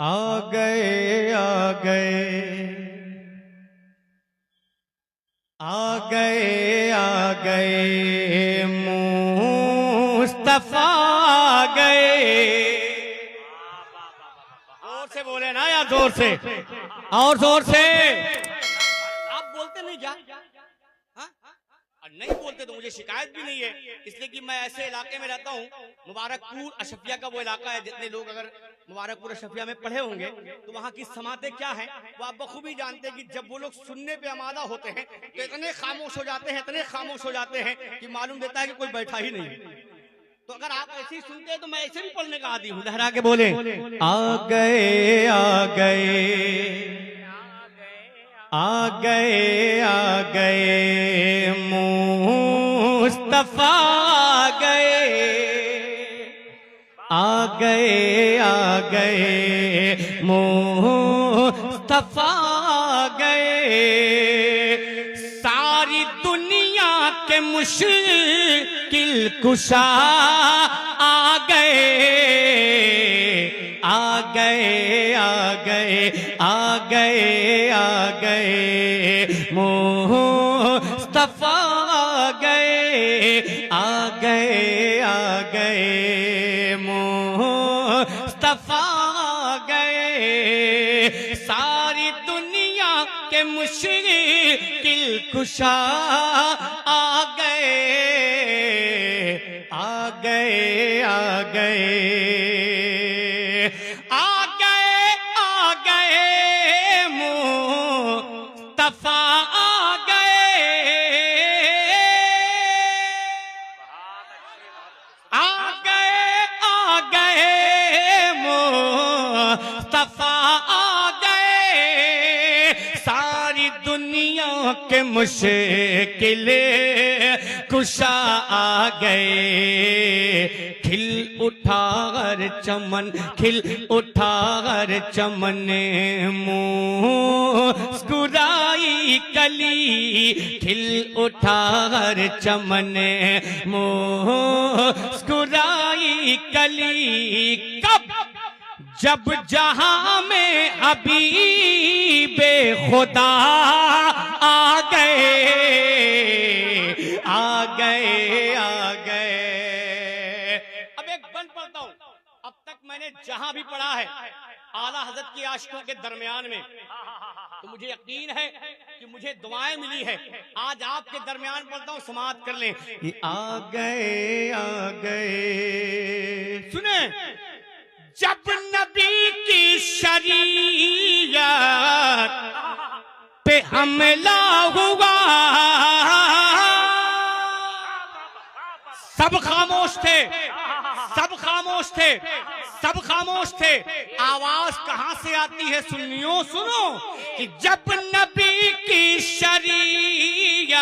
आ गए आ गए आ गए आ गए मुस्तफा गए। जोर से बोले ना यार, जोर से और जोर से। आप बोलते नहीं क्या? नहीं बोलते तो मुझे शिकायत भी नहीं है, इसलिए कि मैं ऐसे इलाके में रहता हूँ, मुबारकपुर अशफिया का वो इलाका है। जितने लोग अगर मुबारकपुर अशफिया में पढ़े होंगे तो वहाँ की समातें क्या हैं वो आप बखूबी जानते हैं कि जब वो लोग सुनने पे आमादा होते हैं तो इतने खामोश हो जाते हैं, इतने खामोश हो जाते हैं कि मालूम देता है कि कोई बैठा ही नहीं। तो अगर आप ऐसे ही सुनते हैं तो मैं ऐसे भी पढ़ने का आदी हूँ। लहरा के बोले आ गए आ गए आ गए आ गए मुस्तफा गए। आ गए मुस्तफा गए। सारी दुनिया के मुश्किल कुशा आ गए। आ गए आ गए आ गए आ गए मुस्तफा गए। आ गए मुस्तफा गए। सारी दुनिया के मुश्किल कुशा आ गए। आ गए आ गए मुस्तफा आ गए। आ गए मुस्तफा आ गए। सारी दुनिया के मुश्किल कुशा आ गए। खिल उठा हर चमन, खिल उठा हर चमन, मुस्कुराई कली। खिल उठा हर चमन, मुस्कुराई कली। कब? जब जहां में हबीबे खुदा आ गए। आ गए आ गए। अब एक बंद पढ़ता हूं। अब तक मैंने जहां भी पढ़ा है आला हजरत की आशिकों के दरमियान में, तो मुझे यकीन है कि मुझे दुआएं मिली है। आज आपके दरमियान पढ़ता हूं, समाअत कर लें। आ गए आ गए। सुने, जब नबी की शरीयत पे हमला हुआ सब खामोश थे, सब खामोश थे, सब खामोश थे। आवाज कहां से आती है सुन्नियों? सुनो कि जब नबी की शरीयत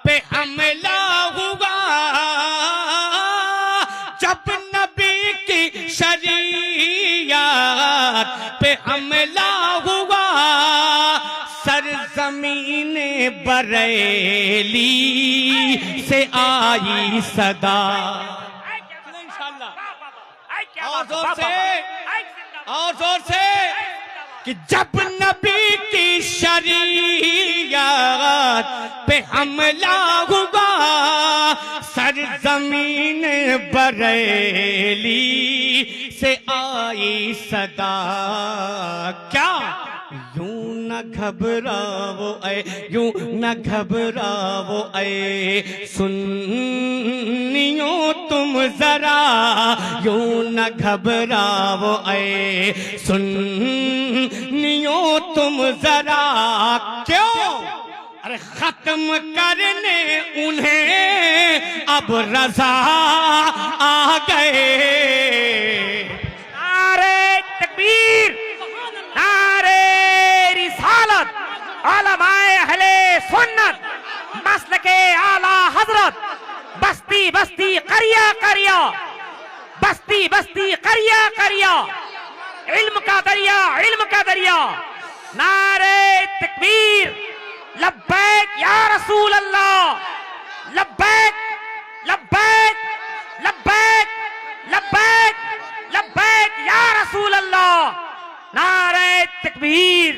पे हमला हुआ, जब नबी की शरीयत पे हमला हुआ, सरजमीन बरेली से आई सदा। इंशाल्लाह और जोर से, और जोर से कि जब नबी की शरीयत पे हमला हुआ, सरजमीन बरेली से आई सदा। क्या? यूं न घबराओ ऐ, यूं न घबराओ ऐ सुन्नियों तुम जरा। यूं न घबराओ ऐ सुन्नियों तुम जरा। क्यों? अरे खत्म करने उन्हें अब रजा आ गए। नारे तकबीर, नारे रिसालत, उलमाए अहले सुन्नत, मसलके आला हजरत, बस्ती बस्ती करिया करिया, बस्ती बस्ती करिया करिया, इल्म का दरिया, इल्म का दरिया। नारे तकबीर, लब्बैक या रसूल अल्लाह, लब्बैक लब्बैक लब्बैक लब्बैक लब्बैक या रसूल अल्लाह। तकबीर,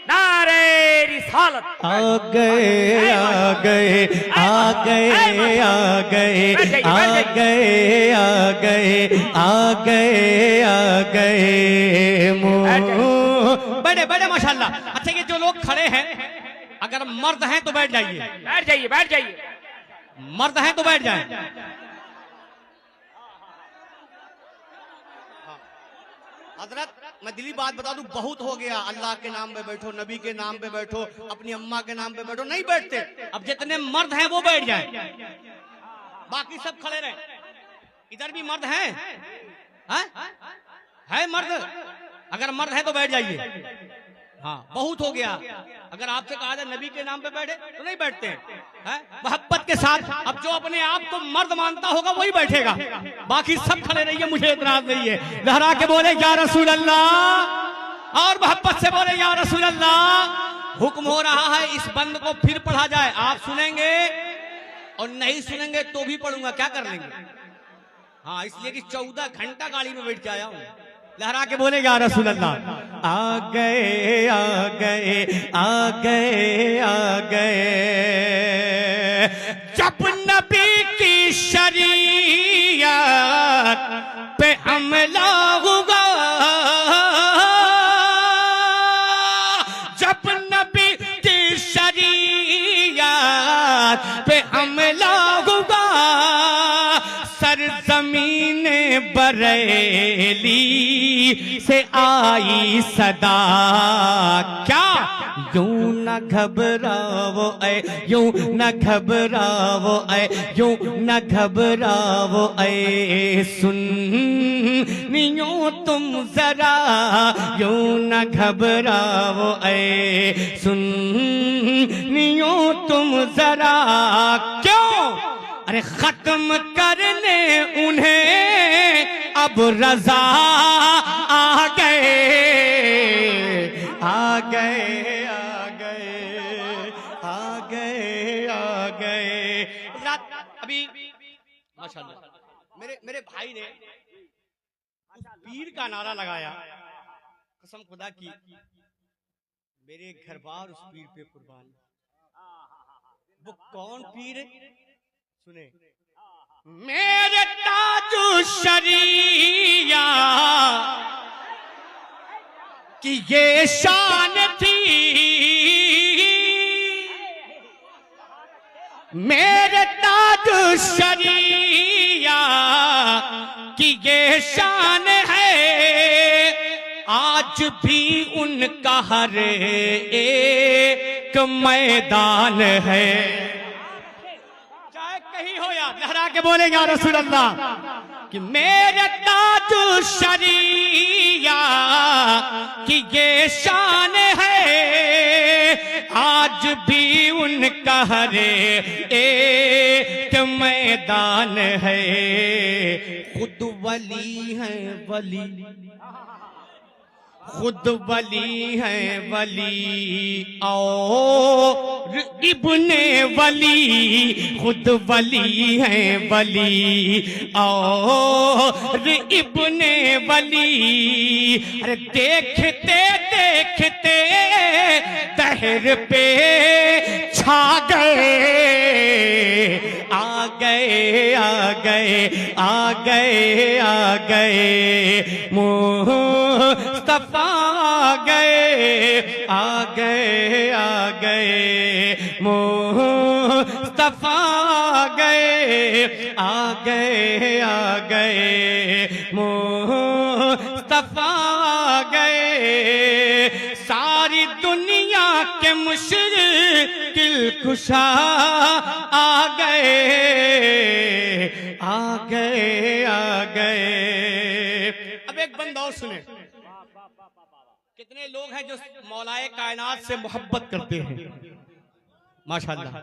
नारे रिसालत। आ गए आ गए आ गए आ गए आ गए आ गए आ गए आ गए बड़े बड़े माशाल्लाह। अच्छा, ये जो लोग खड़े हैं, अगर मर्द हैं तो बैठ जाइए, बैठ जाइए, बैठ जाइए। मर्द हैं तो बैठ जाएं। हजरत, मैं दिली बात बता दूं, बहुत हो गया। अल्लाह के नाम पे बैठो, नबी के नाम पे बैठो, अपनी अम्मा के नाम पे बैठो, नहीं बैठते। अब जितने मर्द हैं वो बैठ जाएं, बाकी सब खड़े रहे। इधर भी मर्द हैं, है मर्द? अगर मर्द है तो बैठ जाइए। हाँ, बहुत हो गया। अगर आपसे कहा जाए नबी के नाम पे बैठे तो नहीं बैठते हैं, मोहब्बत के साथ। अब जो अपने आप को मर्द मानता होगा वही बैठेगा, बाकी सब खड़े रहिए, मुझे इतराज नहीं है। लहरा के बोले या रसूल अल्लाह, और मोहब्बत से बोले या रसूल अल्लाह। हुक्म हो रहा है इस बंद को फिर पढ़ा जाए। आप सुनेंगे और नहीं सुनेंगे तो भी पढ़ूंगा, क्या कर लेंगे? हाँ, इसलिए कि 14 घंटा गाड़ी में बैठ के आया हूं। लहरा के बोले या रसूल अल्लाह। आ गए आ गए आ गए आ गए, जब नबी की शरीयत पे हमला होगा, जब नबी की शरीयत पे हमला होगा, सरजमीन बरेली से आई सदा, क्या यूं न घबराओ ऐ, यूं न घबराओ ऐ, यूं न घबराओ ऐ सुन्नियों तुम जरा, यूं न घबराओ ऐ सुन्नियों तुम जरा। क्यों? अरे खत्म करने उन्हें अब रजा आ गए आ गए आ गए आ गए आ गए। अभी माशाल्लाह मेरे भाई ने उस पीर का नारा लगाया, कसम खुदा की मेरे घर बार उस पीर पे कुर्बान। वो कौन पीर? सुने, मेरे ताजु शरिया की ये शान थी, मेरे ताजु शरिया की ये शान है, आज भी उनका हर एक मैदान है। कहीं हो या लहरा के बोले या रसूल अल्लाह कि मेरे ताजु शरिया की ये शान है, आज भी उनका हर एक मैदान है। खुद वली है वली, खुद वली है वली और इब्ने वली, खुद वली है वली और इब्ने वली। अरे देखते देखते दहर पे छा गए, आ गए आ गए आ गए आ गए मुस्तफा गए, आ गए आ गए मुस्तफा गए, आ गए आ गए मुस्तफा गए। सारी दुनिया के मुश्किल कुशा आ गए, आ गए आ गए। अब एक बंद और सुने, कितने लोग हैं जो मौलाए कायनात से मोहब्बत करते हैं? माशाल्लाह।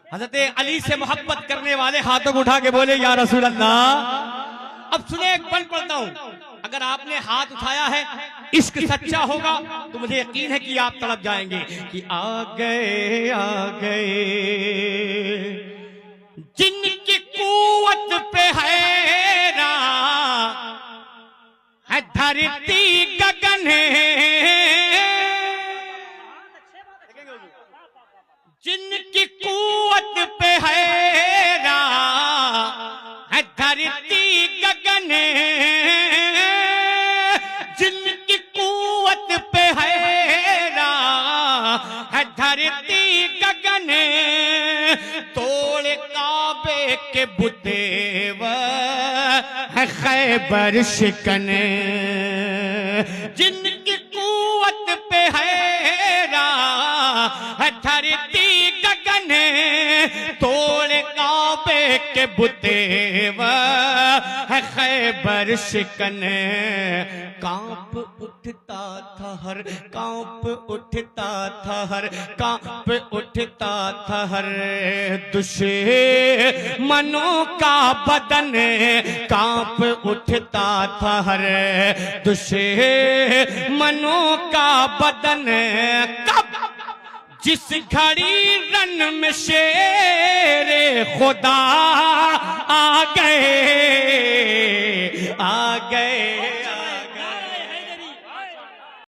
हजरत अली से मोहब्बत करने वाले हाथों को उठा के बोले या रसूल अल्लाह। अब सुने, एक बंद पढ़ता हूं, अगर आपने हाथ उठाया है, इश्क सच्चा होगा तो मुझे यकीन है कि आप तड़प जाएंगे कि आ गए जिनकी कुव्वत पे है धरती गगन है, जिनकी कुवत पे है धरती गगन, तोड़ काबे के बुतेव है खैबर शिकन। जिनकी कुवत पे है धरती गगन, तोड़ काबे के बुतेव है खैबर शिकन। कांप उठता था हर, कांप उठता था हर, कांप उठता था हर दुश्मनों का बदन, कांप उठता था हर दुश्मनों का बदन। कब जिस घड़ी रन में शेरे खुदा आ गए, आ गए।